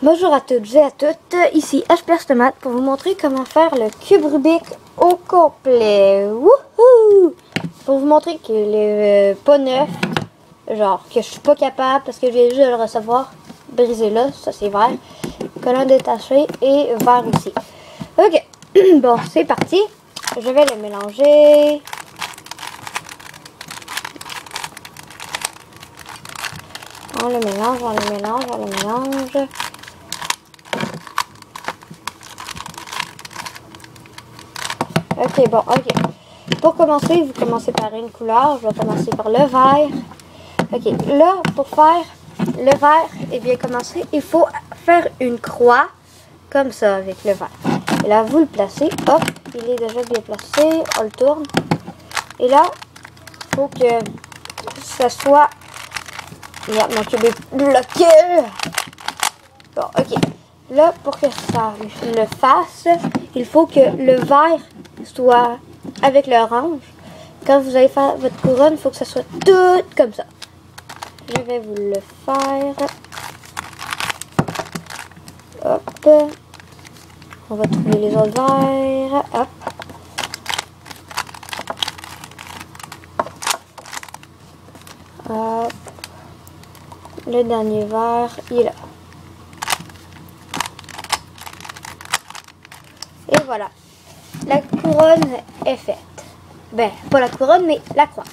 Bonjour à toutes et à toutes, ici HPR Tomate pour vous montrer comment faire le cube Rubik au complet. Wouhou! Pour vous montrer qu'il est pas neuf, genre que je suis pas capable parce que je viens juste de le recevoir. Brisé là, ça c'est vert. Collant détaché et vert aussi. Ok, bon c'est parti. Je vais le mélanger. On le mélange, on le mélange, on le mélange. Ok, bon, ok. Pour commencer, vous commencez par une couleur. Je vais commencer par le vert. Ok, là, pour faire le vert, et bien commencer, il faut faire une croix comme ça avec le vert. Et là, vous le placez. Hop, il est déjà bien placé. On le tourne. Et là, il faut que ça soit... Regarde, mon cube est bloqué. Bon, ok. Là, pour que ça le fasse, il faut que le vert soit avec l'orange. Quand vous allez faire votre couronne, il faut que ça soit tout comme ça. Je vais vous le faire. Hop. On va trouver les autres verts. Hop. Hop. Le dernier vert, il est là. Et voilà. La couronne est faite. Ben, pas la couronne, mais la croix.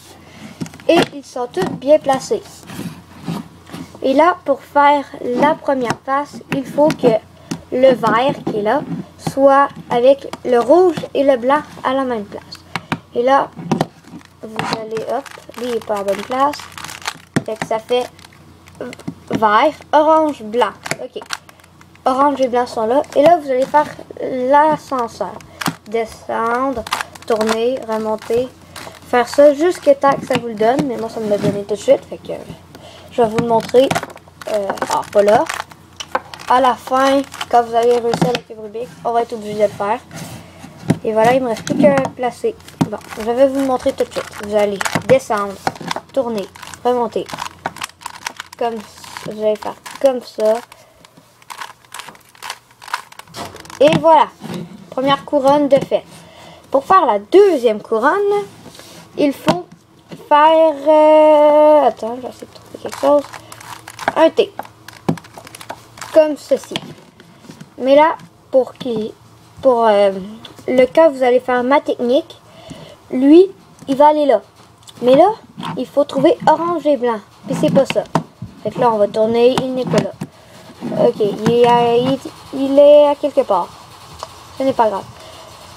Et ils sont tous bien placés. Et là, pour faire la première face, il faut que le vert qui est là soit avec le rouge et le blanc à la même place. Et là, vous allez, hop, lui il n'est pas à la bonne place. Fait que ça fait vert, orange, blanc. Ok. Orange et blanc sont là. Et là, vous allez faire l'ascenseur. Descendre, tourner, remonter. Faire ça jusqu'à temps que ça vous le donne. Mais moi, ça me l'a donné tout de suite. Fait que je vais vous le montrer. Alors, pas là. À la fin, quand vous allez réussir le cube Rubik, on va être obligé de le faire. Et voilà, il ne me reste plus qu'à placer. Bon, je vais vous le montrer tout de suite. Vous allez descendre, tourner, remonter. Comme vous allez faire comme ça. Et voilà, première couronne de fait. Pour faire la deuxième couronne, il faut faire... attends, je vais essayer de trouver quelque chose. Un T. Comme ceci. Mais là, pour le cas où vous allez faire ma technique, lui, il va aller là. Mais là, il faut trouver orange et blanc. Puis c'est pas ça. Fait que là, on va tourner, il n'est pas là. Ok, il est à quelque part. Ce n'est pas grave.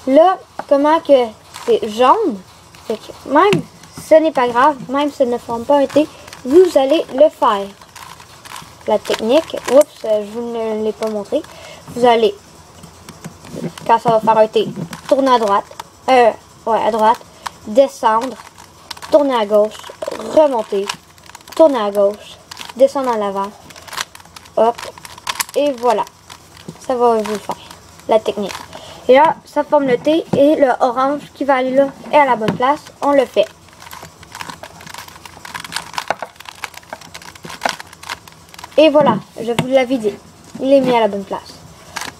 Là, comment que c'est jaune, fait que même ce n'est pas grave, même si ça ne forme pas un T, vous allez le faire. La technique, oups, je vous ne l'ai pas montré. Vous allez, quand ça va faire un T, tourner à droite, à droite, descendre, tourner à gauche, remonter, tourner à gauche, descendre en avant, hop, et voilà. Ça va vous le faire, la technique. Et là, ça forme le T et le orange qui va aller là est à la bonne place. On le fait. Et voilà, je vous l'avais dit. Il est mis à la bonne place.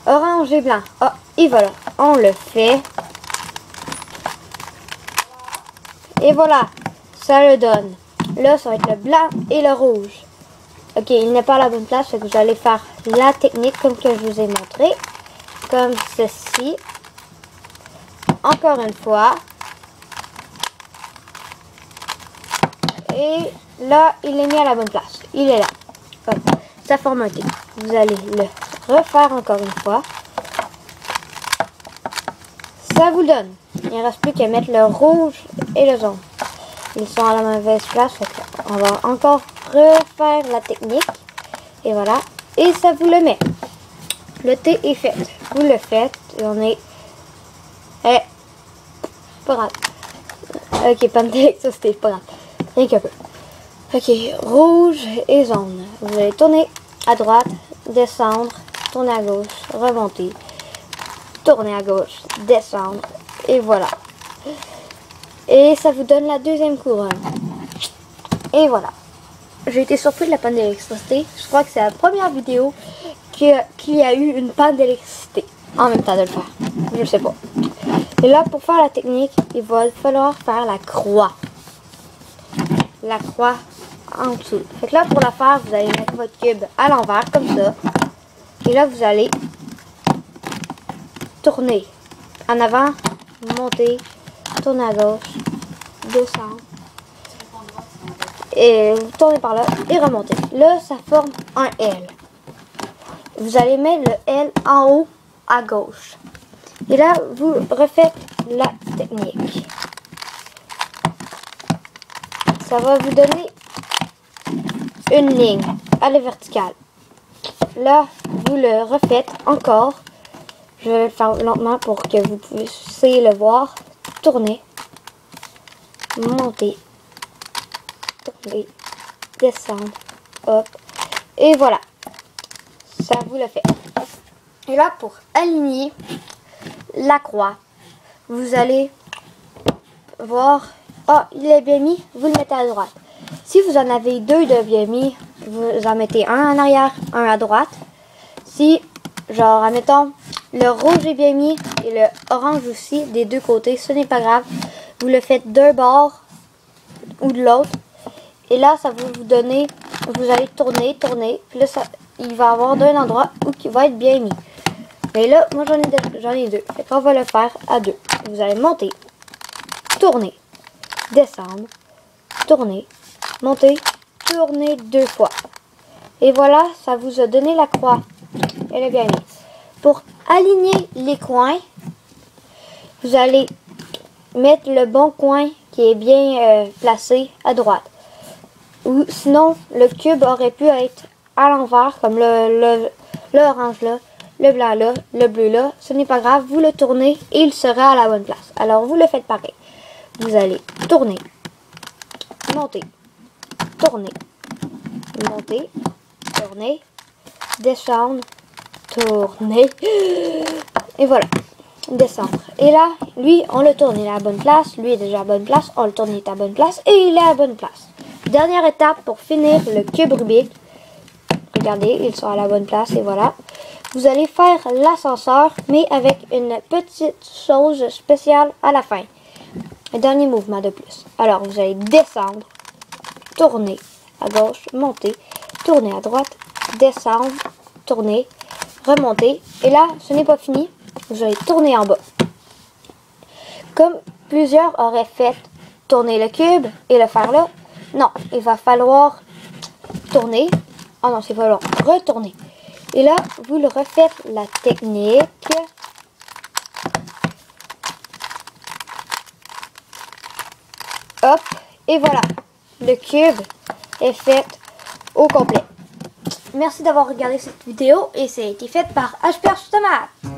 Orange et blanc. Ah, et voilà, on le fait. Et voilà, ça le donne. Là, ça va être le blanc et le rouge. Ok, il n'est pas à la bonne place, donc vous allez faire la technique comme que je vous ai montré. Comme ceci. Encore une fois. Et là, il est mis à la bonne place. Il est là. Hop. Ça forme un T. Vous allez le refaire encore une fois. Ça vous donne. Il ne reste plus qu'à mettre le rouge et le jaune. Ils sont à la mauvaise place. On va encore refaire la technique. Et voilà. Et ça vous le met. Le T est fait. Vous le faites. Et on est... pas grave. Ok, pas de ça c'était pas grave. Rien qu'un peu. Ok, rouge et jaune. Vous allez tourner à droite, descendre, tourner à gauche, remonter, tourner à gauche, descendre. Et voilà. Et ça vous donne la deuxième couronne. Et voilà. J'ai été surpris de la panne d'électricité. Je crois que c'est la première vidéo qu'il y a eu une panne d'électricité en même temps de le faire. Je sais pas. Et là, pour faire la technique, il va falloir faire la croix. La croix en dessous. Fait que là, pour la faire, vous allez mettre votre cube à l'envers, comme ça. Et là, vous allez tourner en avant, monter, tourner à gauche, descendre. Et vous tournez par là et remontez. Là, ça forme un L. Vous allez mettre le L en haut à gauche. Et là, vous refaites la technique. Ça va vous donner une ligne à la verticale. Là, vous le refaites encore. Je vais le faire lentement pour que vous puissiez le voir. Tournez, monter, tourner, descendre, hop. Et voilà. Ça vous le fait. Et là, pour aligner la croix, vous allez voir, ah, il est bien mis, vous le mettez à droite. Si vous en avez deux de bien mis, vous en mettez un en arrière, un à droite. Si, genre, admettons, le rouge est bien mis et le orange aussi, des deux côtés, ce n'est pas grave. Vous le faites d'un bord ou de l'autre. Et là, ça va vous donner, vous allez tourner, puis là, il va y avoir d'un endroit où il va être bien mis. Mais là, moi j'en ai deux. Fait qu'on va le faire à deux. Vous allez monter, tourner, descendre, tourner, monter, tourner deux fois. Et voilà, ça vous a donné la croix. Elle est bien mise. Pour aligner les coins, vous allez mettre le bon coin qui est bien placé à droite. Ou sinon, le cube aurait pu être à l'envers, comme le orange là, le blanc là, le bleu là. Ce n'est pas grave, vous le tournez et il sera à la bonne place. Alors, vous le faites pareil. Vous allez tourner, monter, tourner, monter, tourner, descendre, tourner. Et voilà, descendre. Et là, lui, on le tourne, il est à la bonne place. Lui est déjà à la bonne place, on le tourne, il est à la bonne place. Et il est à la bonne place. Dernière étape pour finir le cube Rubik. Regardez, ils sont à la bonne place et voilà. Vous allez faire l'ascenseur, mais avec une petite chose spéciale à la fin. Un dernier mouvement de plus. Alors, vous allez descendre, tourner à gauche, monter, tourner à droite, descendre, tourner, remonter. Et là, ce n'est pas fini. Vous allez tourner en bas. Comme plusieurs auraient fait tourner le cube et le faire là, non, il va falloir tourner. Ah non, c'est pas long. Retourner. Et là, vous le refaites la technique. Hop. Et voilà. Le cube est fait au complet. Merci d'avoir regardé cette vidéo et ça a été fait par HPH Tomate.